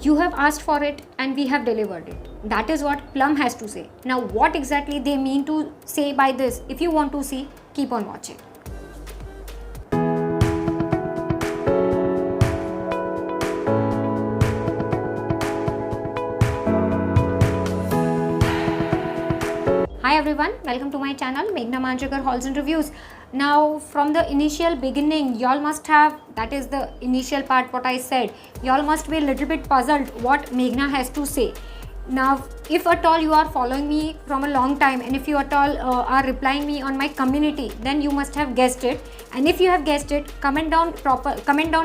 You have asked for it and we have delivered it. That is what Plum has to say. Now what exactly they mean to say by this, if you want to see, keep on watching. Hi everyone, welcome to my channel Meghna Manjrekar Hauls and Reviews. Now from the initial beginning, y'all must have, that is the initial part what I said, y'all must be a little bit puzzled what Meghna has to say. Now if at all you are following me from a long time, and if you at all are replying me on my community, then you must have guessed it. And if you have guessed it, comment down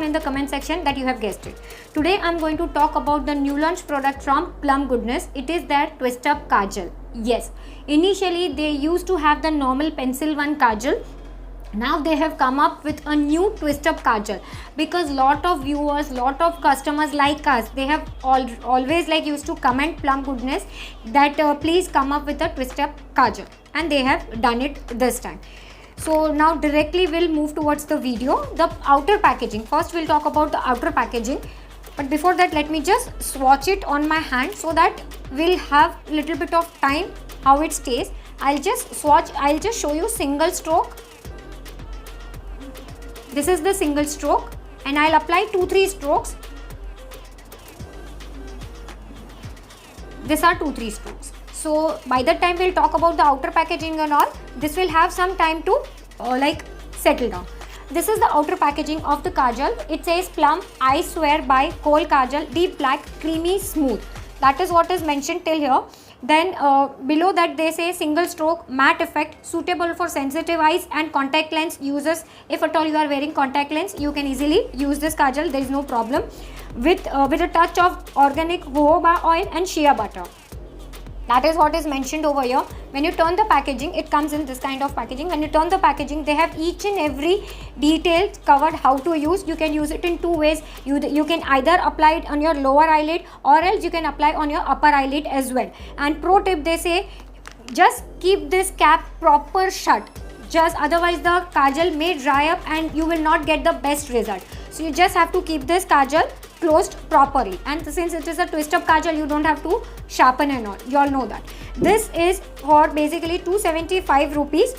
in the comment section that you have guessed it. Today I am going to talk about the new launch product from Plum Goodness. It is their Twist Up Kajal. Yes, initially they used to have the normal pencil one kajal. Now they have come up with a new twist up kajal, because lot of viewers, lot of customers like us, they have always like used to comment Plum Goodness that please come up with a twist up kajal, and they have done it this time. So now directly we'll move towards the video. The outer packaging, first we'll talk about the outer packaging, but before that let me just swatch it on my hand so that we'll have little bit of time how it stays. I'll just swatch, I'll just show you single stroke. This is the single stroke, and I'll apply 2-3 strokes. These are 2-3 strokes. So by the time we'll talk about the outer packaging and all, this will have some time to like settle down. This is the outer packaging of the kajal. It says Plum I Swear by Kohl Kajal, deep black, creamy, smooth. That is what is mentioned till here. Then below that they say single stroke, matte effect, suitable for sensitive eyes and contact lens users. If at all you are wearing contact lens, you can easily use this kajal, there is no problem. With a touch of organic jojoba oil and shea butter. That is what is mentioned over here. When you turn the packaging, it comes in this kind of packaging. When you turn the packaging, they have each and every detail covered how to use. You can use it in two ways. You can either apply it on your lower eyelid, or else you can apply on your upper eyelid as well. And pro tip, they say just keep this cap proper shut. Just otherwise the kajal may dry up and you will not get the best result. So you just have to keep this kajal closed properly, and since it is a twist up kajal, you don't have to sharpen and all, you all know that. This is for basically 275 rupees.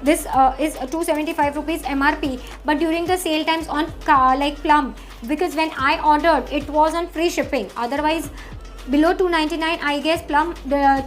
This is 275 rupees MRP, but during the sale times on like Plum, because when I ordered it was on free shipping. Otherwise below 299 I guess Plum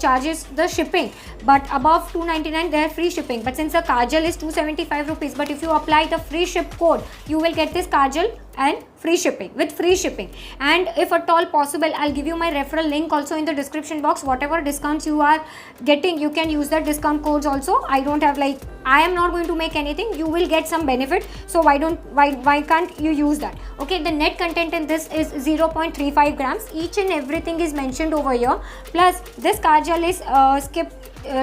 charges the shipping, but above 299 they are free shipping. But since the kajal is 275 rupees, but if you apply the free ship code, you will get this kajal and free shipping, with free shipping. And if at all possible, I'll give you my referral link also in the description box. Whatever discounts you are getting, you can use the discount codes also. I don't have, like, I am not going to make anything, you will get some benefit, so why can't you use that? Okay, the net content in this is 0.35 grams. Each and everything is mentioned over here. Plus this kajal is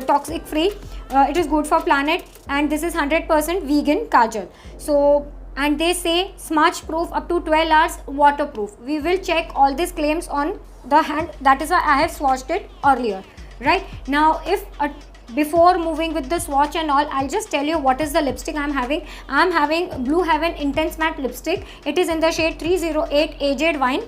toxic free, it is good for planet, and this is 100% vegan kajal. So, and they say smudge proof up to 12 hours, waterproof. We will check all these claims on the hand, that is why I have swatched it earlier. Right now, if before moving with the swatch and all, I'll just tell you what is the lipstick I'm having. I'm having Blue Heaven Intense Matte Lipstick. It is in the shade 308 Aged Wine.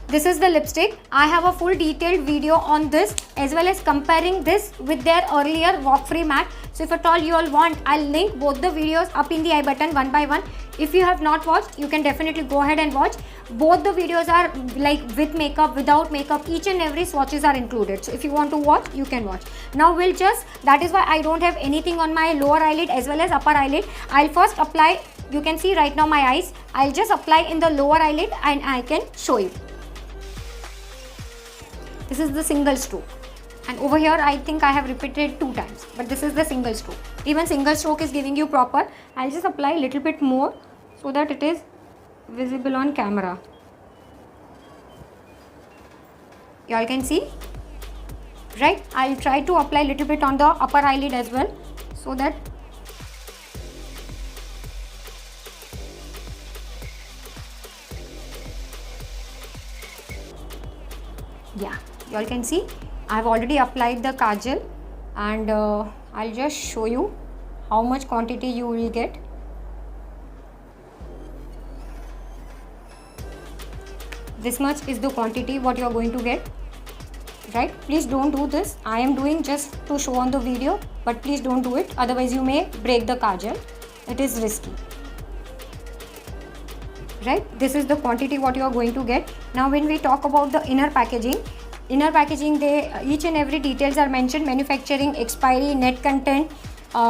This is the lipstick. I have a full detailed video on this, as well as comparing this with their earlier Walk Free Matte. So if at all you all want, I'll link both the videos up in the I button one by one. If you have not watched, you can definitely go ahead and watch. Both the videos are like with makeup, without makeup, each and every swatches are included. So if you want to watch, you can watch. Now we'll just, that is why I don't have anything on my lower eyelid as well as upper eyelid. I'll first apply, you can see right now my eyes. I'll just apply in the lower eyelid and I can show you. This is the single stroke, and over here I think I have repeated 2 times, but this is the single stroke. Even single stroke is giving you proper. I'll just apply a little bit more so that it is visible on camera. You all can see, right? I'll try to apply a little bit on the upper eyelid as well, so that yeah, you all can see I have already applied the kajal, and I'll just show you how much quantity you will get. This much is the quantity what you are going to get, right? Please don't do this. I am doing just to show on the video, but please don't do it, otherwise you may break the kajal. It is risky, right? This is the quantity what you are going to get. Now when we talk about the inner packaging, they each and every details are mentioned: manufacturing, expiry, net content,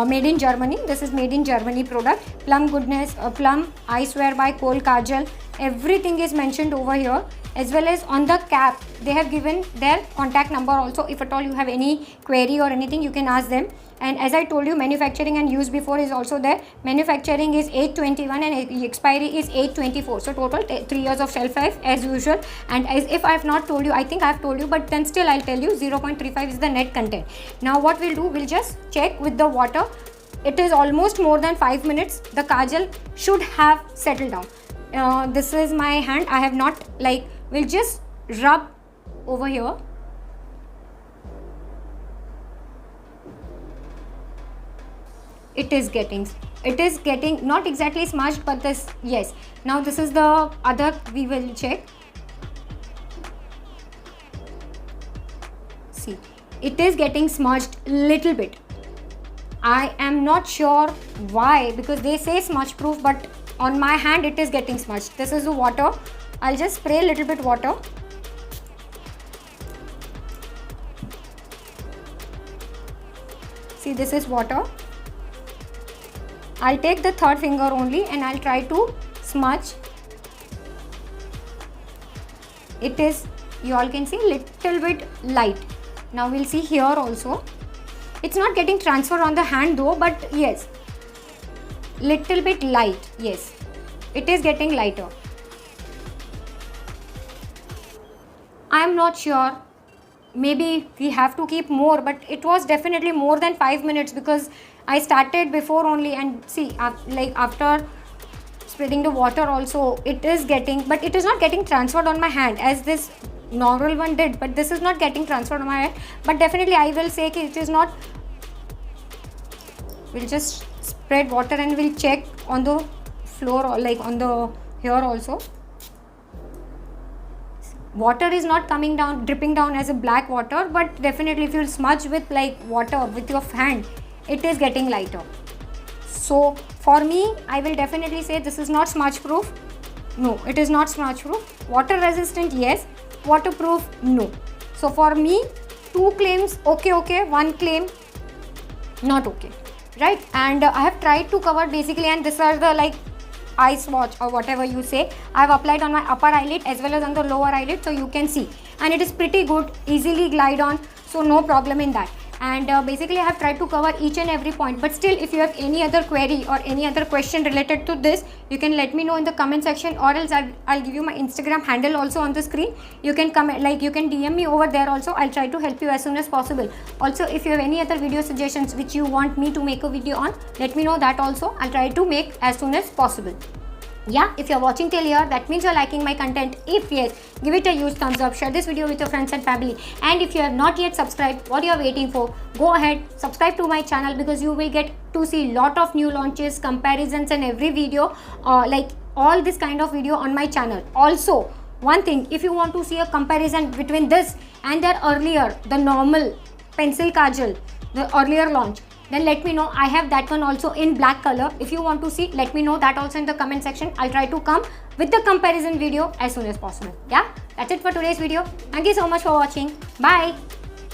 made in Germany. This is made in Germany product. Plum Goodness, Plum, I Swear by Kohl Kajal, everything is mentioned over here. As well as on the cap they have given their contact number also. If at all you have any query or anything, you can ask them. And as I told you, manufacturing and use before is also there. Manufacturing is 821 and expiry is 824, so total 3 years of shelf life as usual. And as if I have not told you, I think I have told you, but then still I'll tell you, 0.35 is the net content. Now what we'll do, we'll just check with the water. It is almost more than 5 minutes. The kajal should have settled down. This is my hand. I have not, like, we'll just rub over here. It is getting not exactly smudged, but this, yes. Now this is the other, we will check. See, it is getting smudged little bit. I am not sure why, because they say smudge proof, but on my hand it is getting smudged. This is the water. I'll just spray a little bit water. See, this is water. I'll take the third finger only and I'll try to smudge. It is, you all can see, little bit light. Now we'll see here also. It's not getting transferred on the hand though, but yes, little bit light. Yes, it is getting lighter. I am not sure, maybe we have to keep more, but it was definitely more than 5 minutes because I started before only. And see, like after spreading the water also, it is getting, but it is not getting transferred on my hand as this normal one did, but this is not getting transferred on my hand. But definitely I will say it is not. We'll just spread water and we'll check on the floor, or like on the here also. Water is not coming down, dripping down as a black water, but definitely if you smudge with like water with your hand, it is getting lighter. So for me, I will definitely say this is not smudge proof. No, it is not smudge proof. Water resistant, yes. Waterproof, no. So for me, 2 claims okay, 1 claim not okay, right? And I have tried to cover basically, and these are the like eye swatch or whatever you say. I have applied on my upper eyelid as well as on the lower eyelid, so you can see, and it is pretty good, easily glide on, so no problem in that. And basically I have tried to cover each and every point, but still if you have any other query or any other question related to this, you can let me know in the comment section, or else I'll give you my Instagram handle also on the screen. You can comment, like you can DM me over there also. I'll try to help you as soon as possible. Also, if you have any other video suggestions which you want me to make a video on, let me know that also. I'll try to make as soon as possible. Yeah, if you're watching till here, that means you're liking my content. If yes, give it a huge thumbs up, share this video with your friends and family. And if you have not yet subscribed, what you're waiting for, go ahead, subscribe to my channel, because you will get to see lot of new launches, comparisons and every video, like all this kind of video on my channel. Also, one thing, if you want to see a comparison between this and their earlier, the normal pencil kajal, the earlier launch, then let me know. I have that one also in black color. If you want to see, let me know that also in the comment section. I'll try to come with the comparison video as soon as possible. Yeah, that's it for today's video. Thank you so much for watching. Bye.